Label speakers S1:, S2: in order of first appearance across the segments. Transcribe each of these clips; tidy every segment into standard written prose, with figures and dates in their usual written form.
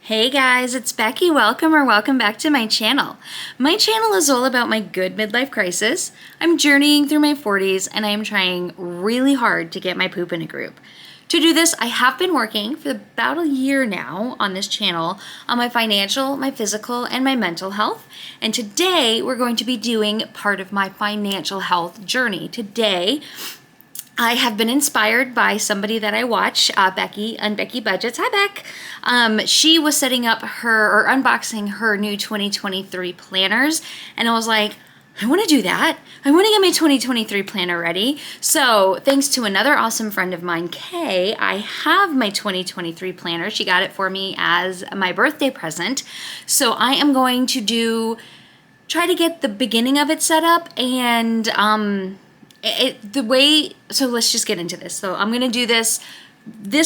S1: Hey guys, it's Becky. Welcome back to my channel. My channel is all about my good midlife crisis. I'm journeying through my 40s and I am trying really hard to get my poop in a group. To do this, I have been working for about a year now on this channel on my financial, my physical, and my mental health. And today we're going to be doing part of my financial health journey. Today, I have been inspired by somebody that I watch, Becky on Becky Budgets. Hi, Beck. She was setting up or unboxing her new 2023 planners, and I was like, I want to do that. I want to get my 2023 planner ready. So thanks to another awesome friend of mine, Kay, I have my 2023 planner. She got it for me as my birthday present. So I am going to try to get the beginning of it set up and so let's just get into this. So I'm going to do this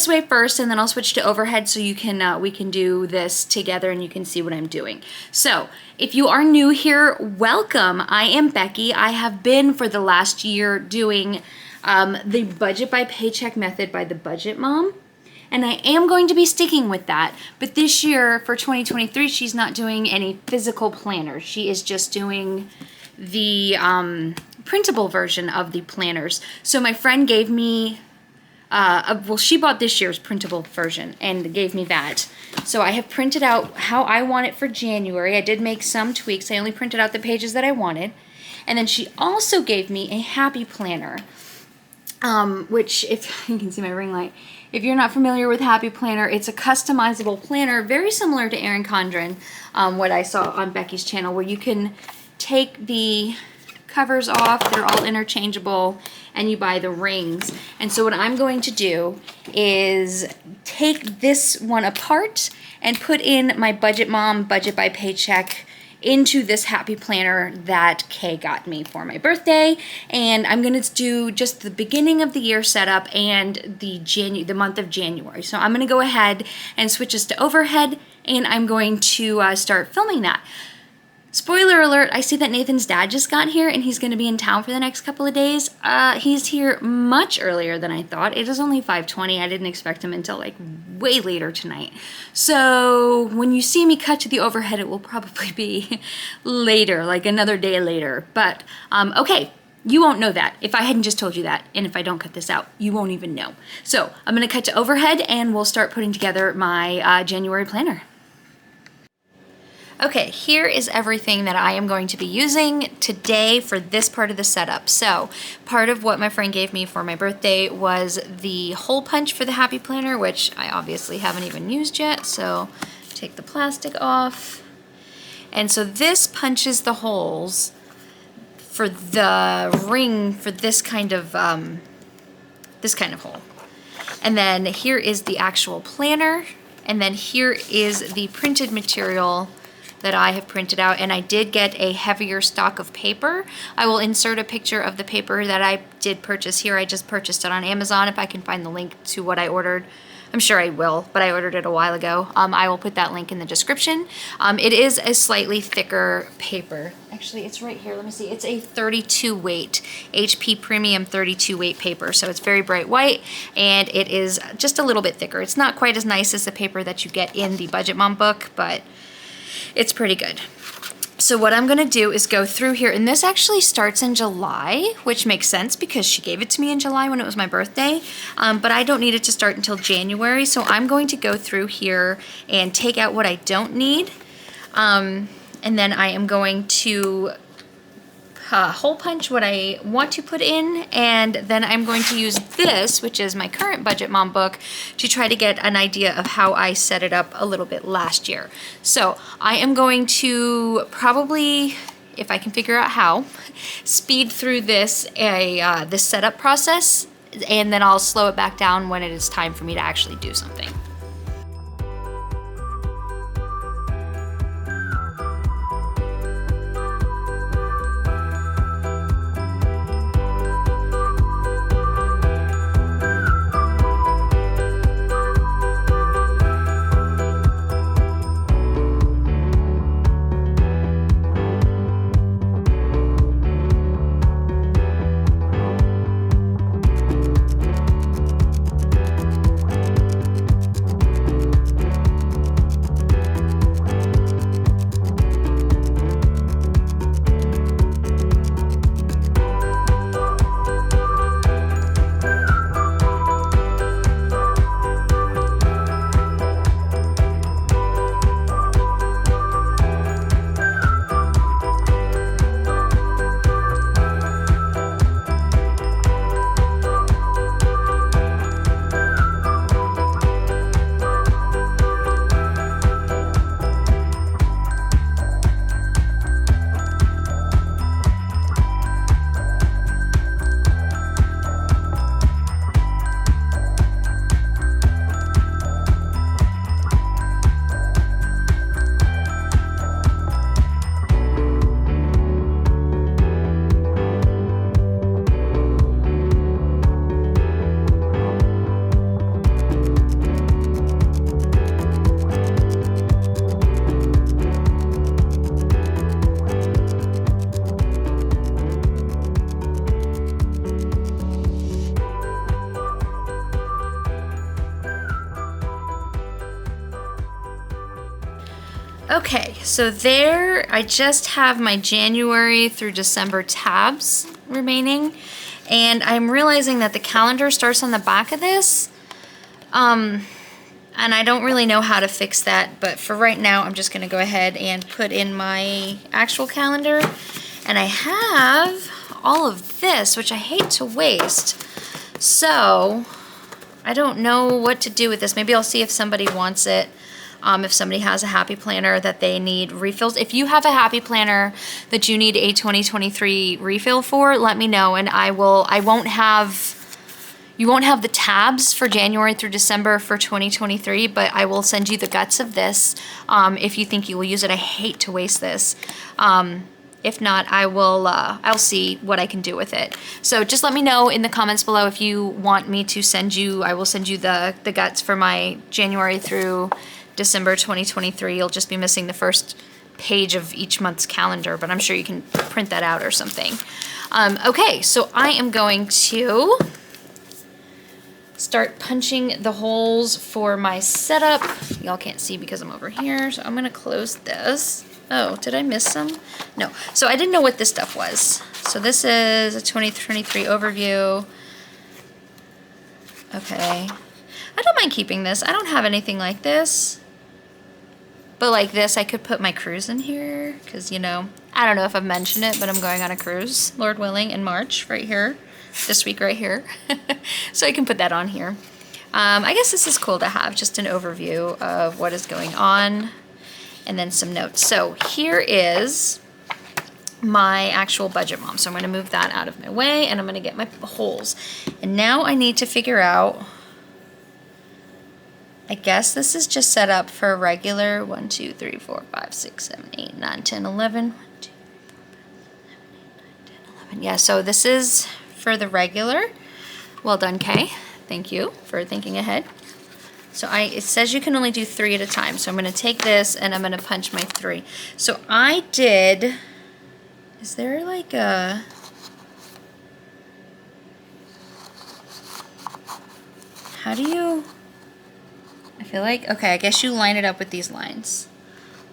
S1: way first, and then I'll switch to overhead so you can we can do this together and you can see what I'm doing. So if you are new here, welcome. I am Becky. I have been for the last year doing the budget by paycheck method by the Budget Mom. And I am going to be sticking with that. But this year for 2023, she's not doing any physical planners. She is just doing the printable version of the planners. So my friend gave me, she bought this year's printable version and gave me that. So I have printed out how I want it for January. I did make some tweaks. I only printed out the pages that I wanted. And then she also gave me a happy planner, which, if you can see my ring light, if you're not familiar with Happy Planner, it's a customizable planner, very similar to Erin Condren, what I saw on Becky's channel, where you can take the covers off, they're all interchangeable, and you buy the rings. And so what I'm going to do is take this one apart and put in my Budget Mom Budget by Paycheck into this Happy Planner that Kay got me for my birthday. And I'm going to do just the beginning of the year setup and the month of January. So I'm going to go ahead and switch this to overhead, and I'm going to start filming that. Spoiler alert, I see that Nathan's dad just got here and he's going to be in town for the next couple of days. He's here much earlier than I thought. It is only 5:20. I didn't expect him until like way later tonight. So when you see me cut to the overhead, it will probably be later, like another day later. But okay, you won't know that if I hadn't just told you that. And if I don't cut this out, you won't even know. So I'm going to cut to overhead and we'll start putting together my January planner. Okay, here is everything that I am going to be using today for this part of the setup. So part of what my friend gave me for my birthday was the hole punch for the Happy Planner, which I obviously haven't even used yet. So take the plastic off. And so this punches the holes for the ring for this kind of hole. And then here is the actual planner. And then here is the printed material that I have printed out, and I did get a heavier stock of paper. I will insert a picture of the paper that I did purchase here. I just purchased it on Amazon. If I can find the link to what I ordered, I'm sure I will, but I ordered it a while ago. I will put that link in the description. It is a slightly thicker paper. Actually, it's right here. Let me see. It's a 32 weight, HP Premium 32 weight paper. So it's very bright white, and it is just a little bit thicker. It's not quite as nice as the paper that you get in the Budget Mom book, but it's pretty good. So what I'm gonna do is go through here, and this actually starts in July, which makes sense because she gave it to me in July when it was my birthday, but I don't need it to start until January, so I'm going to go through here and take out what I don't need, and then I am going to hole punch what I want to put in, and then I'm going to use this, which is my current Budget Mom book, to try to get an idea of how I set it up a little bit last year. So I am going to probably, if I can figure out how, speed through this setup process, and then I'll slow it back down when it is time for me to actually do something. Okay, so there I just have my January through December tabs remaining, and I'm realizing that the calendar starts on the back of this, and I don't really know how to fix that, but for right now I'm just gonna go ahead and put in my actual calendar, and I have all of this, which I hate to waste, so I don't know what to do with this. Maybe I'll see if somebody wants it. If somebody has a Happy Planner that they need refills. If you have a Happy Planner that you need a 2023 refill for, let me know, and you won't have the tabs for January through December for 2023, but I will send you the guts of this if you think you will use it. I hate to waste this. If not, I'll see what I can do with it. So just let me know in the comments below if you want me to send you, I will send you the guts for my January through December 2023. You'll just be missing the first page of each month's calendar, but I'm sure you can print that out or something. Okay, so I am going to start punching the holes for my setup. Y'all can't see because I'm over here, so I'm gonna close this. Oh, did I miss some? No, so I didn't know what this stuff was. So this is a 2023 overview. Okay, I don't mind keeping this. I don't have anything like this. But like this, I could put my cruise in here because, you know, I don't know if I've mentioned it, but I'm going on a cruise, Lord willing, in March right here, this week right here. So I can put that on here. I guess this is cool to have, just an overview of what is going on and then some notes. So here is my actual budget mom. So I'm going to move that out of my way and I'm going to get my holes. And now I need to figure out, I guess this is just set up for regular 1, 2, 3, 4, 5, 6, 7, 8, 9, 10, 11. 1, 2, 3, 4, 5, 6, 7, 8, 9, 10, 11. Yeah, so this is for the regular. Well done, Kay. Thank you for thinking ahead. So it says you can only do 3 at a time. So I'm going to take this and I'm going to punch my 3. So I did, is there like a, how do you, I feel like, okay, I guess you line it up with these lines.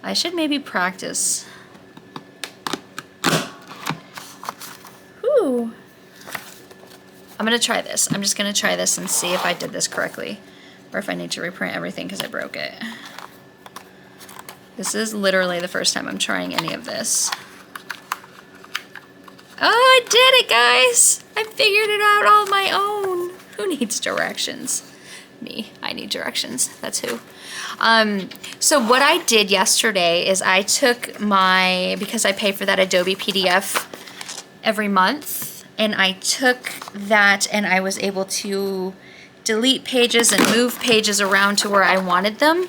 S1: I should maybe practice. Whew. I'm gonna try this. I'm just gonna try this and see if I did this correctly or if I need to reprint everything because I broke it. This is literally the first time I'm trying any of this. Oh, I did it, guys! I figured it out all on my own. Who needs directions? Me. I need directions. That's who. So what I did yesterday is I took because I pay for that Adobe PDF every month, and I took that and I was able to delete pages and move pages around to where I wanted them,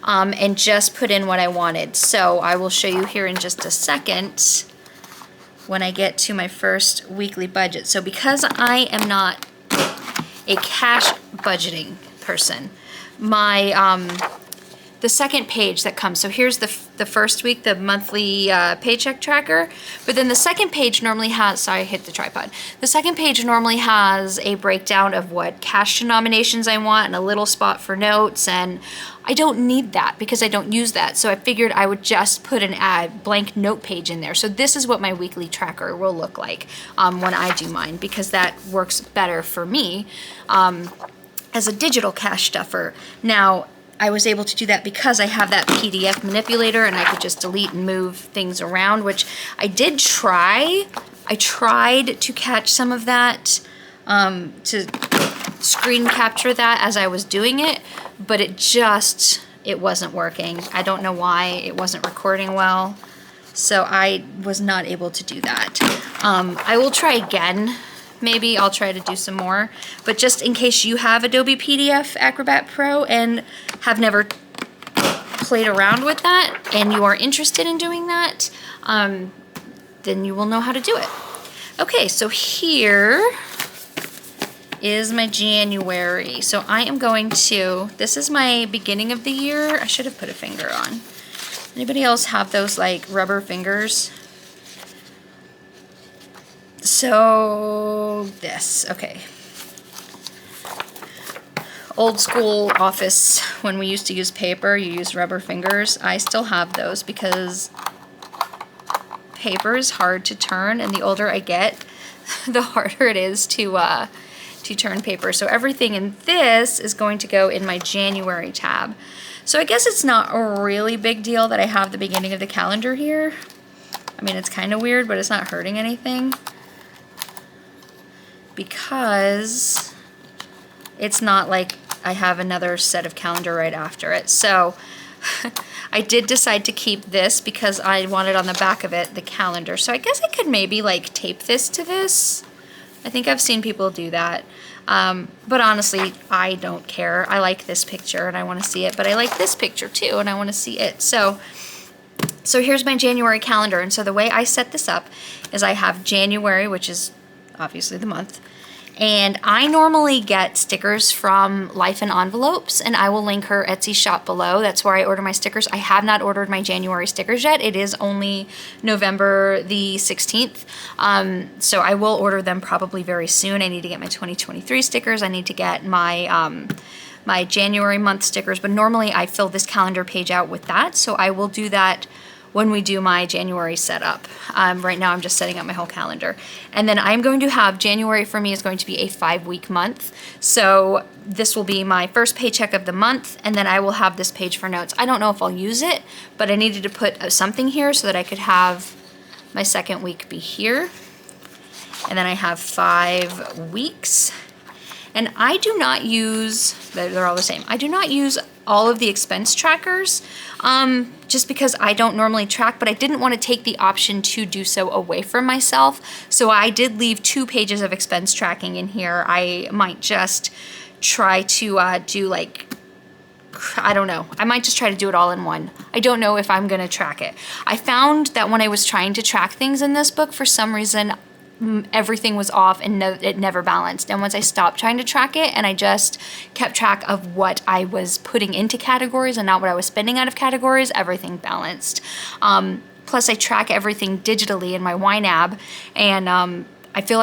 S1: and just put in what I wanted. So I will show you here in just a second when I get to my first weekly budget. So because I am not a cash budgeting person, the second page that comes, so here's the first week, the monthly paycheck tracker, but then the second page normally has, sorry, I hit the tripod. The second page normally has a breakdown of what cash denominations I want and a little spot for notes, and I don't need that because I don't use that. So I figured I would just put an blank note page in there. So this is what my weekly tracker will look like when I do mine, because that works better for me as a digital cash stuffer. Now, I was able to do that because I have that PDF manipulator and I could just delete and move things around, which I did try. I tried to catch some of that, to screen capture that as I was doing it, but it wasn't working. I don't know why it wasn't recording well, so I was not able to do that. I will try again. Maybe I'll try to do some more, but just in case you have Adobe PDF Acrobat Pro and have never played around with that and you are interested in doing that, then you will know how to do it. Okay, so here is my January. So I am going to, this is my beginning of the year. I should have put a finger on. Anybody else have those like rubber fingers? So this, okay. old school office, when we used to use paper, you use rubber fingers. I still have those because paper is hard to turn, and the older I get, the harder it is to turn paper. So everything in this is going to go in my January tab. So I guess it's not a really big deal that I have the beginning of the calendar here. I mean, it's kind of weird, but it's not hurting anything because it's not like I have another set of calendar right after it. So I did decide to keep this because I wanted on the back of it the calendar. So I guess I could maybe like tape this to this. I think I've seen people do that. But honestly, I don't care. I like this picture and I want to see it, but I like this picture too and I want to see it. So here's my January calendar. And so the way I set this up is I have January, which is obviously the month. And I normally get stickers from Life in Envelopes, and I will link her Etsy shop below. That's where I order my stickers. I have not ordered my January stickers yet. It is only November the 16th. So I will order them probably very soon. I need to get my 2023 stickers. I need to get my my January month stickers, but normally I fill this calendar page out with that. So I will do that when we do my January setup. Right now I'm just setting up my whole calendar. And then I'm going to have, January for me is going to be a 5-week month. So this will be my first paycheck of the month, and then I will have this page for notes. I don't know if I'll use it, but I needed to put something here so that I could have my second week be here. And then I have 5 weeks. And I do not use, they're all the same. I do not use all of the expense trackers just because I don't normally track, but I didn't want to take the option to do so away from myself. So I did leave 2 pages of expense tracking in here. I might just try to do like, I don't know. I might just try to do it all in one. I don't know if I'm going to track it. I found that when I was trying to track things in this book, for some reason, everything was off and it never balanced. And once I stopped trying to track it and I just kept track of what I was putting into categories and not what I was spending out of categories, everything balanced. Plus I track everything digitally in my YNAB, and I felt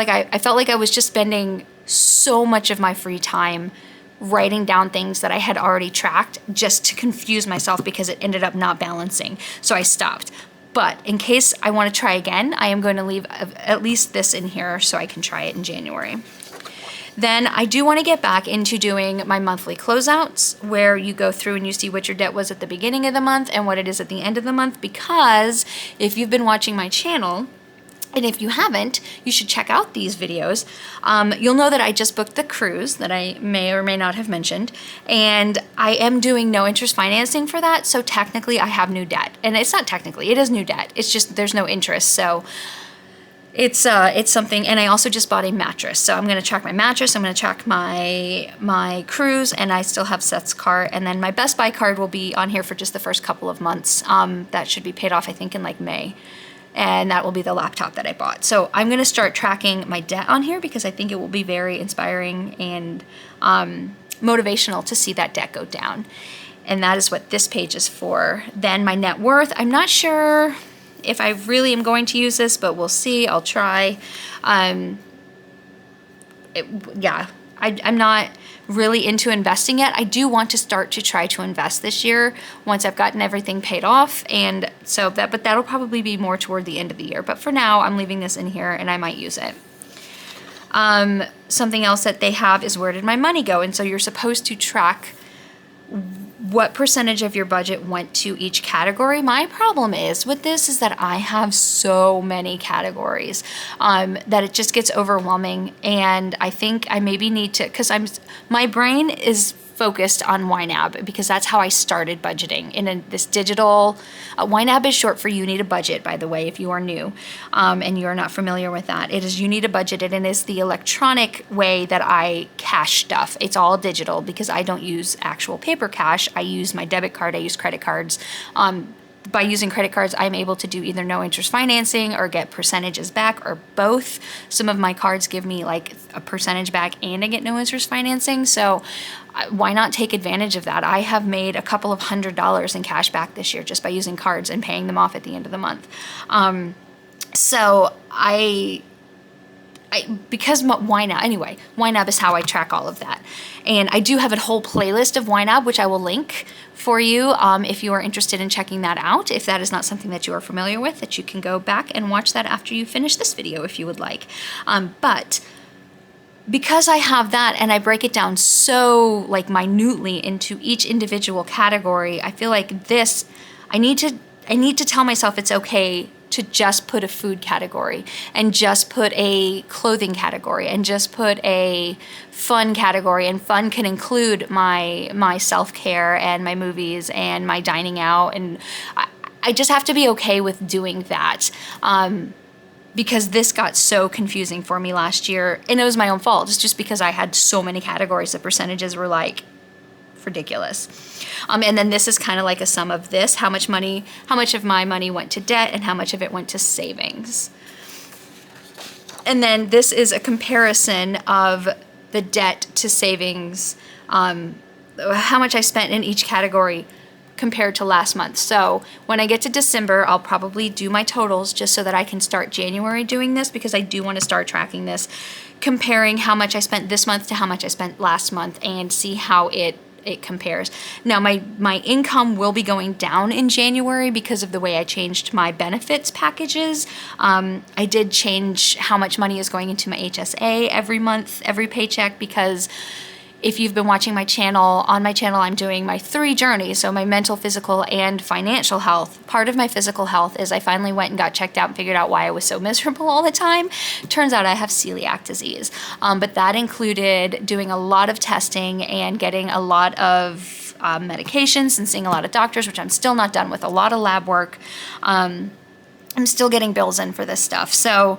S1: like I was just spending so much of my free time writing down things that I had already tracked just to confuse myself because it ended up not balancing. So I stopped. But in case I want to try again, I am going to leave at least this in here so I can try it in January. Then I do want to get back into doing my monthly closeouts, where you go through and you see what your debt was at the beginning of the month and what it is at the end of the month, because if you've been watching my channel, and if you haven't, you should check out these videos. You'll know that I just booked the cruise that I may or may not have mentioned, and I am doing no interest financing for that, so technically I have new debt. And it's not technically, it is new debt. It's just there's no interest, so it's something. And I also just bought a mattress, so I'm gonna track my mattress, I'm gonna track my cruise, and I still have Seth's cart, and then my Best Buy card will be on here for just the first couple of months. That should be paid off, I think, in like May. And that will be the laptop that I bought. So I'm gonna start tracking my debt on here because I think it will be very inspiring and motivational to see that debt go down. And that is what this page is for. Then my net worth, I'm not sure if I really am going to use this, but we'll see, I'll try. I'm not really into investing yet. I do want to start to try to invest this year once I've gotten everything paid off, and so but that'll probably be more toward the end of the year. But for now, I'm leaving this in here and I might use it. Something else that they have is where did my money go? And so you're supposed to track what percentage of your budget went to each category. My problem is with this is that I have so many categories that it just gets overwhelming, and I think I maybe need to, because my brain is focused on YNAB because that's how I started budgeting in this digital. YNAB is short for You Need a Budget, by the way, if you are new and you are not familiar with that. It is You Need a Budget, and it is the electronic way that I cash stuff. It's all digital because I don't use actual paper cash. I use my debit card, I use credit cards. By using credit cards, I'm able to do either no interest financing or get percentages back, or both. Some of my cards give me like a percentage back and I get no interest financing. So why not take advantage of that? I have made a couple of $100s in cash back this year just by using cards and paying them off at the end of the month. So YNAB, anyway, YNAB is how I track all of that. And I do have a whole playlist of YNAB, which I will link for you if you are interested in checking that out. If that is not something that you are familiar with, that you can go back and watch that after you finish this video if you would like. But because I have that and I break it down so like minutely into each individual category, I feel like I need to tell myself it's okay to just put a food category and just put a clothing category and just put a fun category, and fun can include my self-care and my movies and my dining out, and I just have to be okay with doing that. Because this got so confusing for me last year, and it was my own fault. It's just because I had so many categories, the percentages were like ridiculous. And then this is kind of like a sum of this, how much of my money went to debt and how much of it went to savings. And then this is a comparison of the debt to savings, how much I spent in each category compared to last month. So when I get to December, I'll probably do my totals just so that I can start January doing this, because I do want to start tracking this, comparing how much I spent this month to how much I spent last month, and see how it compares. Now my income will be going down in January because of the way I changed my benefits packages. I did change how much money is going into my HSA every month, every paycheck, because if you've been watching my channel, on my channel I'm doing my 3 journeys, so my mental, physical, and financial health. Part of my physical health is I finally went and got checked out and figured out why I was so miserable all the time. Turns out I have celiac disease, but that included doing a lot of testing and getting a lot of medications and seeing a lot of doctors, which I'm still not done with, a lot of lab work. I'm still getting bills in for this stuff. So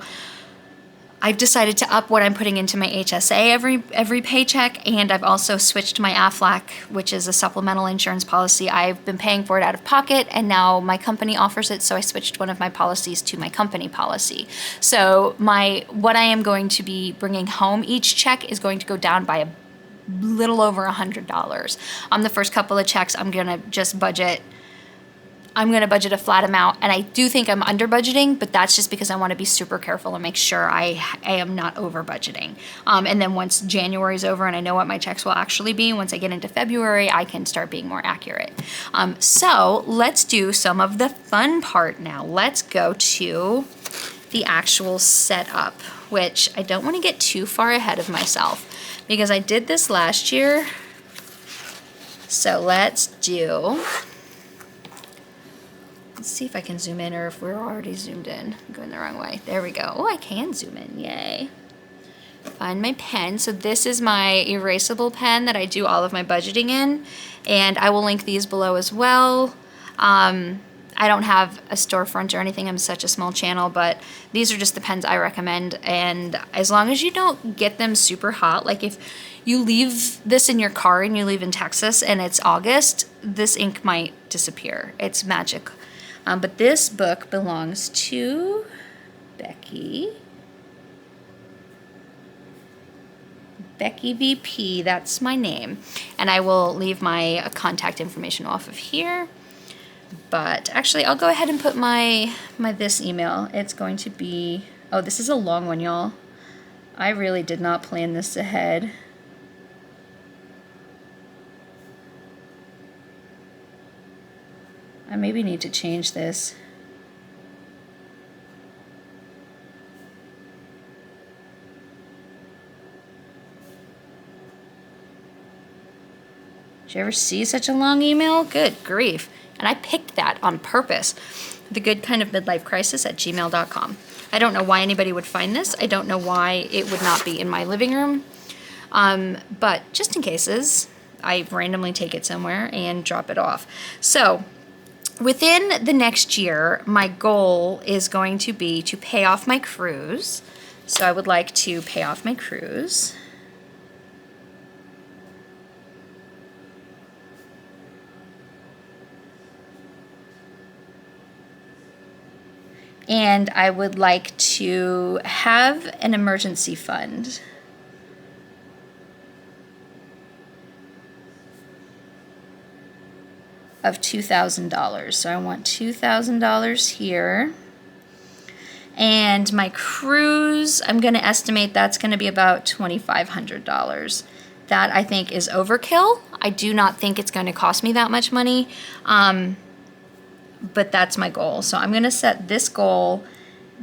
S1: I've decided to up what I'm putting into my HSA every paycheck, and I've also switched to my AFLAC, which is a supplemental insurance policy. I've been paying for it out of pocket, and now my company offers it, so I switched one of my policies to my company policy. So what I am going to be bringing home each check is going to go down by a little over $100. On the first couple of checks, I'm gonna budget a flat amount, and I do think I'm under budgeting, but that's just because I want to be super careful and make sure I am not over budgeting. And then once January's over and I know what my checks will actually be, once I get into February, I can start being more accurate. So let's do some of the fun part now. Let's go to the actual setup, which I don't want to get too far ahead of myself because I did this last year. So let's see if I can zoom in, or if we're already zoomed in. I'm going the wrong way. There we go. Oh, I can zoom in. Yay. Find my pen. So this is my erasable pen that I do all of my budgeting in, and I will link these below as well. I don't have a storefront or anything. I'm such a small channel, but these are just the pens I recommend. And as long as you don't get them super hot, like if you leave this in your car and you leave in Texas and it's August, this ink might disappear. It's magic. But this book belongs to Becky. Becky VP, that's my name. And I will leave my contact information off of here. But actually, I'll go ahead and put my this email. It's going to be, oh, this is a long one, y'all. I really did not plan this ahead. I maybe need to change this. Did you ever see such a long email? Good grief. And I picked that on purpose. thegoodkindofmidlifecrisis@gmail.com. I don't know why anybody would find this. I don't know why it would not be in my living room. But just in cases, I randomly take it somewhere and drop it off. So within the next year, my goal is going to be to pay off my cruise. So I would like to pay off my cruise. And I would like to have an emergency fund. Of $2,000. So I want $2,000 here. And my cruise, I'm going to estimate that's going to be about $2,500. That I think is overkill. I do not think it's going to cost me that much money, but that's my goal. So I'm going to set this goal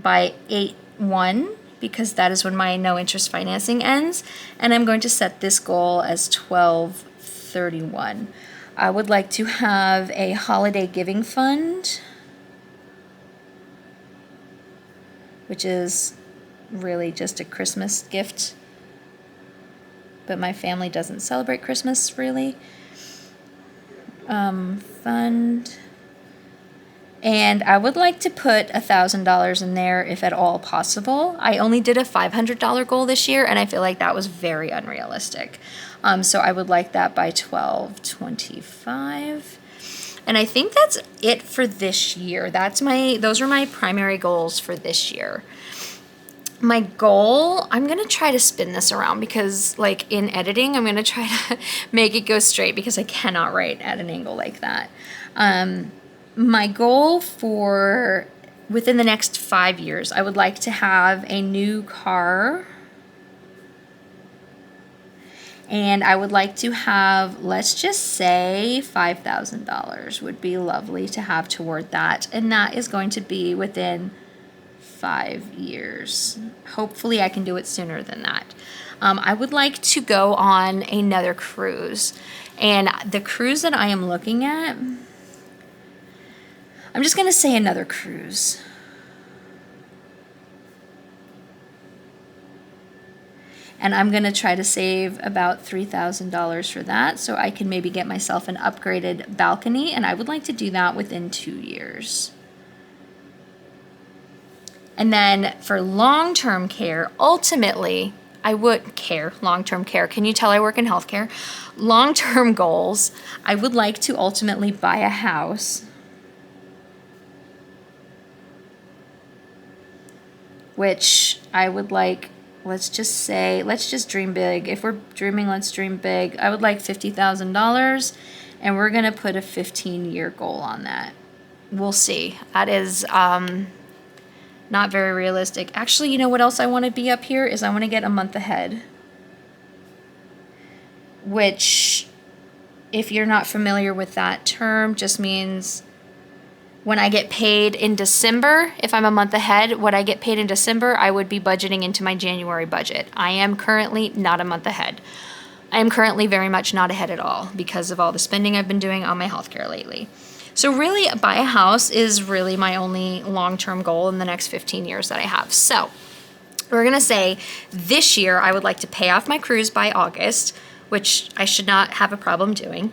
S1: by 8/1 because that is when my no interest financing ends, and I'm going to set this goal as 12/31. I would like to have a holiday giving fund, which is really just a Christmas gift, but my family doesn't celebrate Christmas really. Fund. And I would like to put $1,000 in there if at all possible. I only did a $500 goal this year, and I feel like that was very unrealistic. So I would like that by 12/25. And I think that's it for this year. Those are my primary goals for this year. My goal, I'm going to try to spin this around because like in editing, I'm going to try to make it go straight because I cannot write at an angle like that. My goal for within the next 5 years, I would like to have a new car. And I would like to have, let's just say $5,000 would be lovely to have toward that. And that is going to be within 5 years. Hopefully I can do it sooner than that. I would like to go on another cruise. And the cruise that I am looking at, I'm just going to say another cruise. And I'm going to try to save about $3,000 for that so I can maybe get myself an upgraded balcony, and I would like to do that within 2 years. And then for long-term care, ultimately, I would long-term care. Can you tell I work in healthcare? Long-term goals, I would like to ultimately buy a house, which I would like, let's just dream big. If we're dreaming, let's dream big. I would like $50,000, and we're going to put a 15-year goal on that. We'll see. That is not very realistic. Actually, you know what else I want to be up here is I want to get a month ahead, which, if you're not familiar with that term, just means when I get paid in December, if I'm a month ahead, what I get paid in December, I would be budgeting into my January budget. I am currently not a month ahead. I am currently very much not ahead at all because of all the spending I've been doing on my healthcare lately. So really, buy a house is really my only long-term goal in the next 15 years that I have. So we're going to say this year I would like to pay off my cruise by August, which I should not have a problem doing.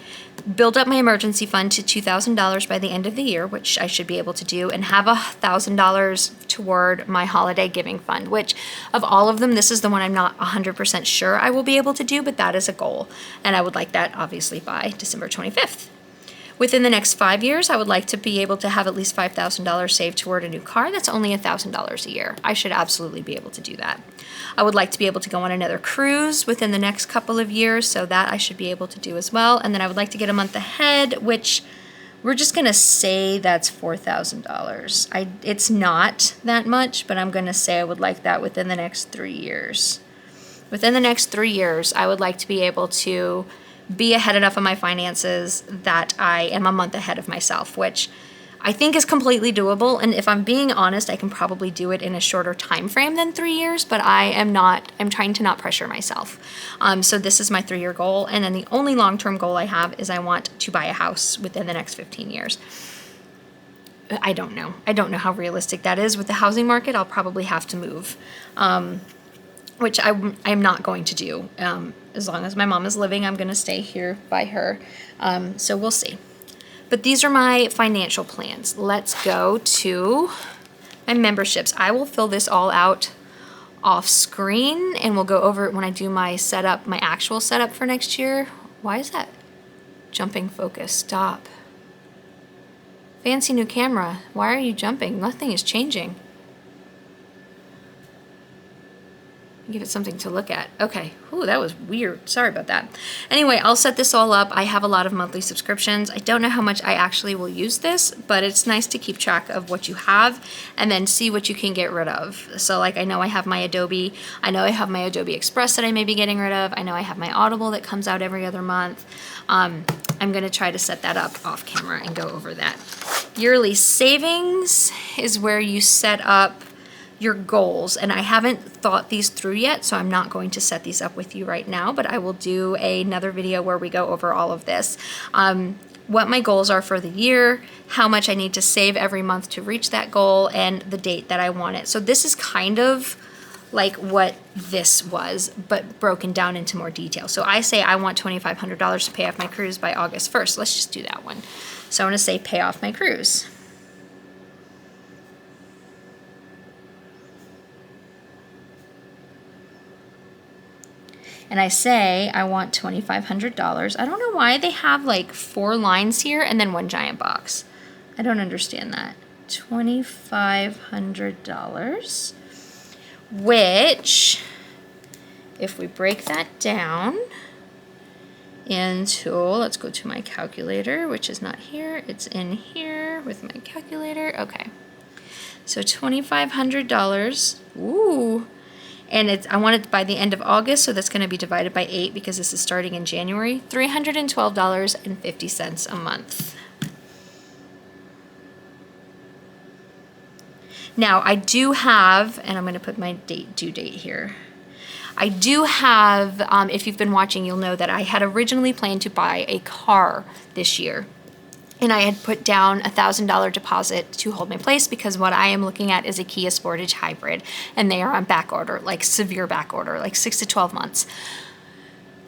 S1: Build up my emergency fund to $2,000 by the end of the year, which I should be able to do, and have $1,000 toward my holiday giving fund, which of all of them, this is the one I'm not 100% sure I will be able to do, but that is a goal. And I would like that obviously by December 25th. Within the next 5 years, I would like to be able to have at least $5,000 saved toward a new car. That's only $1,000 a year. I should absolutely be able to do that. I would like to be able to go on another cruise within the next couple of years, so that I should be able to do as well. And then I would like to get a month ahead, which we're just going to say that's $4,000. It's not that much, but I'm going to say I would like that within the next 3 years. Within the next 3 years, I would like to be able to be ahead enough of my finances that I am a month ahead of myself, which I think is completely doable. And if I'm being honest, I can probably do it in a shorter time frame than 3 years, but I'm trying to not pressure myself. So this is my 3-year goal. And then the only long-term goal I have is I want to buy a house within the next 15 years. I don't know. I don't know how realistic that is. With the housing market, I'll probably have to move, which I'm not going to do. As long as my mom is living, I'm going to stay here by her. So we'll see. But these are my financial plans. Let's go to my memberships. I will fill this all out off screen, and we'll go over it when I do my setup, my actual setup for next year. Why is that jumping focus? Stop. Fancy new camera. Why are you jumping? Nothing is changing. Give it something to look at. Okay. Ooh, that was weird. Sorry about that. Anyway, I'll set this all up. I have a lot of monthly subscriptions. I don't know how much I actually will use this, but it's nice to keep track of what you have and then see what you can get rid of. So like I know I have my Adobe. I know I have my Adobe Express that I may be getting rid of. I know I have my Audible that comes out every other month. I'm going to try to set that up off camera and go over that. Yearly savings is where you set up your goals, and I haven't thought these through yet, so I'm not going to set these up with you right now, but I will do another video where we go over all of this. What my goals are for the year, how much I need to save every month to reach that goal, and the date that I want it. So this is kind of like what this was, but broken down into more detail. So I say I want $2,500 to pay off my cruise by August 1st. Let's just do that one. So I'm gonna say pay off my cruise. And I say I want $2,500. I don't know why they have like 4 lines here and then one giant box. I don't understand that. $2,500, which, if we break that down into, let's go to my calculator, which is not here, it's in here with my calculator. Okay, so $2,500. Ooh. And I want it by the end of August, so that's going to be divided by 8 because this is starting in January. $312.50 a month. Now, I do have, and I'm going to put my due date here. I do have, if you've been watching, you'll know that I had originally planned to buy a car this year. And I had put down $1,000 deposit to hold my place because what I am looking at is a Kia Sportage hybrid, and they are on back order, like severe back order, like 6 to 12 months.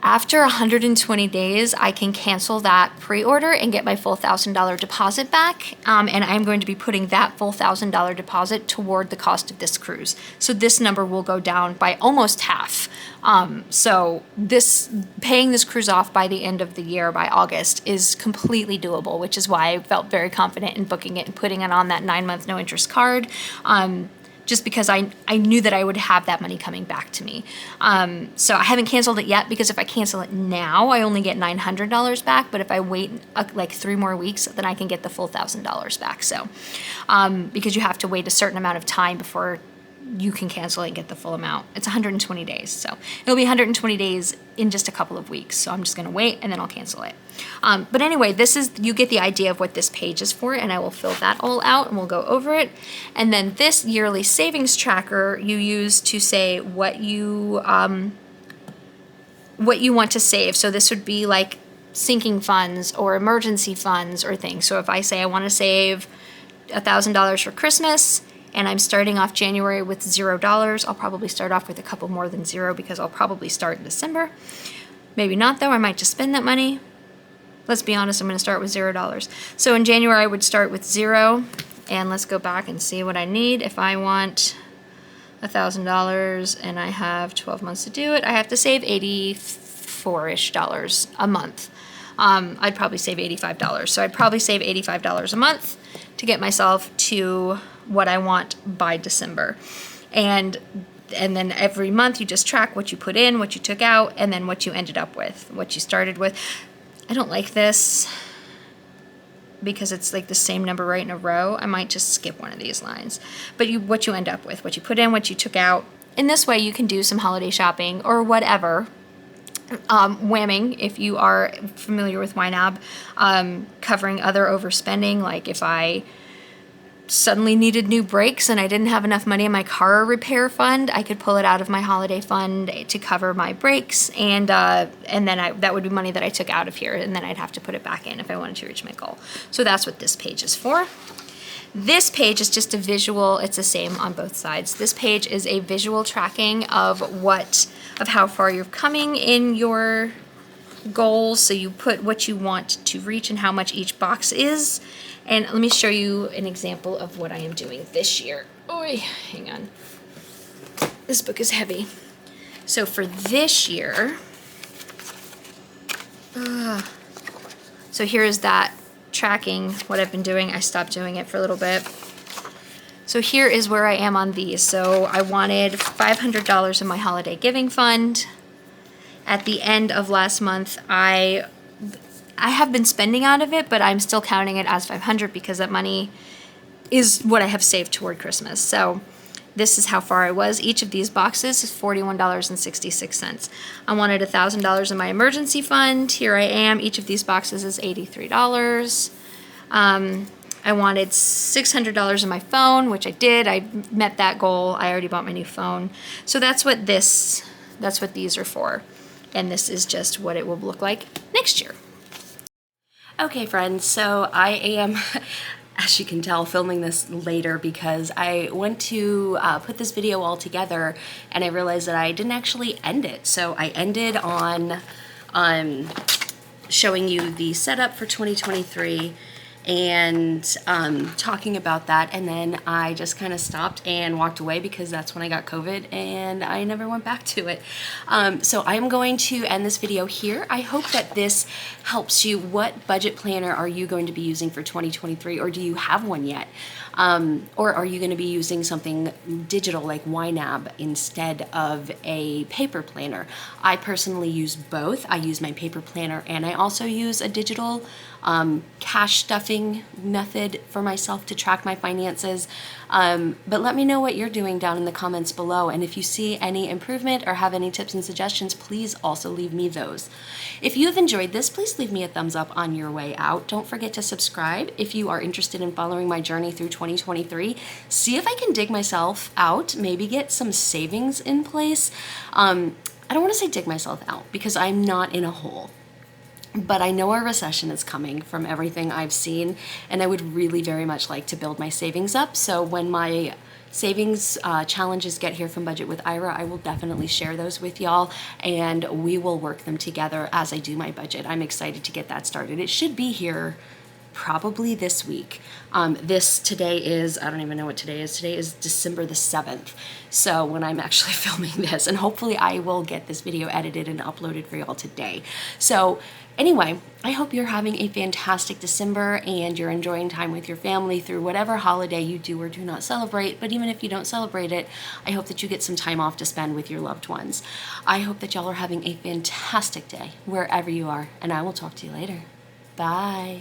S1: After 120 days, I can cancel that pre-order and get my full $1,000 deposit back, and I'm going to be putting that full $1,000 deposit toward the cost of this cruise. So this number will go down by almost half. So paying this cruise off by the end of the year, by August, is completely doable, which is why I felt very confident in booking it and putting it on that 9-month no interest card. Just because I knew that I would have that money coming back to me. So I haven't canceled it yet because if I cancel it now, I only get $900 back. But if I wait like 3 more weeks, then I can get the full $1,000 back. So because you have to wait a certain amount of time before you can cancel it and get the full amount. It's 120 days. So it'll be 120 days in just a couple of weeks. So I'm just going to wait and then I'll cancel it. But anyway, you get the idea of what this page is for, and I will fill that all out and we'll go over it. And then this yearly savings tracker you use to say what you want to save. So this would be like sinking funds or emergency funds or things. So if I say I want to save $1,000 for Christmas, and I'm starting off January with $0. I'll probably start off with a couple more than 0 because I'll probably start in December. Maybe not though, I might just spend that money. Let's be honest, I'm gonna start with $0. So in January I would start with 0, and let's go back and see what I need. If I want $1,000 and I have 12 months to do it, I have to save $84-ish a month. I'd probably save $85. So I'd probably save $85 a month to get myself to what I want by December. And then every month you just track what you put in, what you took out, and then what you ended up with, what you started with. I don't like this because it's like the same number right in a row. I might just skip one of these lines. But what you end up with, what you put in, what you took out. In this way you can do some holiday shopping or whatever. Whamming, if you are familiar with YNAB, covering other overspending, like if I suddenly needed new brakes and I didn't have enough money in my car repair fund, I could pull it out of my holiday fund to cover my brakes, and then that would be money that I took out of here, and then I'd have to put it back in if I wanted to reach my goal. So that's what this page is for. This page is just a visual, it's the same on both sides. This page is a visual tracking of how far you're coming in your goals. So you put what you want to reach and how much each box is. And let me show you an example of what I am doing this year. Oy, hang on. This book is heavy. So for this year, so here's that tracking what I've been doing. I stopped doing it for a little bit. So here is where I am on these. So I wanted $500 in my holiday giving fund. At the end of last month, I have been spending out of it, but I'm still counting it as 500 because that money is what I have saved toward Christmas. So this is how far I was. Each of these boxes is $41.66. I wanted $1,000 in my emergency fund. Here I am. Each of these boxes is $83. I wanted $600 in my phone, which I did. I met that goal. I already bought my new phone. So that's what these are for. And this is just what it will look like next year.
S2: Okay, friends, so I am, as you can tell, filming this later because I went to put this video all together and I realized that I didn't actually end it. So I ended on showing you the setup for 2023 and talking about that, and then I just kind of stopped and walked away because that's when I got COVID and I never went back to it. So I'm going to end this video here. I hope that this helps you. What budget planner are you going to be using for 2023, or do you have one yet? Or are you going to be using something digital like YNAB instead of a paper planner? I personally use both. I use my paper planner and I also use a digital cash stuffing method for myself to track my finances. But let me know what you're doing down in the comments below. And if you see any improvement or have any tips and suggestions, please also leave me those. If you have enjoyed this, please leave me a thumbs up on your way out. Don't forget to subscribe if you are interested in following my journey through 2023. See if I can dig myself out, maybe get some savings in place. I don't want to say dig myself out because I'm not in a hole. But I know a recession is coming from everything I've seen, and I would really very much like to build my savings up. So when my savings challenges get here from Budget with Ira, I will definitely share those with y'all, and we will work them together as I do my budget. I'm excited to get that started. It should be here probably this week. Today is, I don't even know what today is. Today is December the 7th. So when I'm actually filming this, and hopefully I will get this video edited and uploaded for y'all today. So anyway, I hope you're having a fantastic December and you're enjoying time with your family through whatever holiday you do or do not celebrate. But even if you don't celebrate it, I hope that you get some time off to spend with your loved ones. I hope that y'all are having a fantastic day wherever you are, and I will talk to you later. Bye.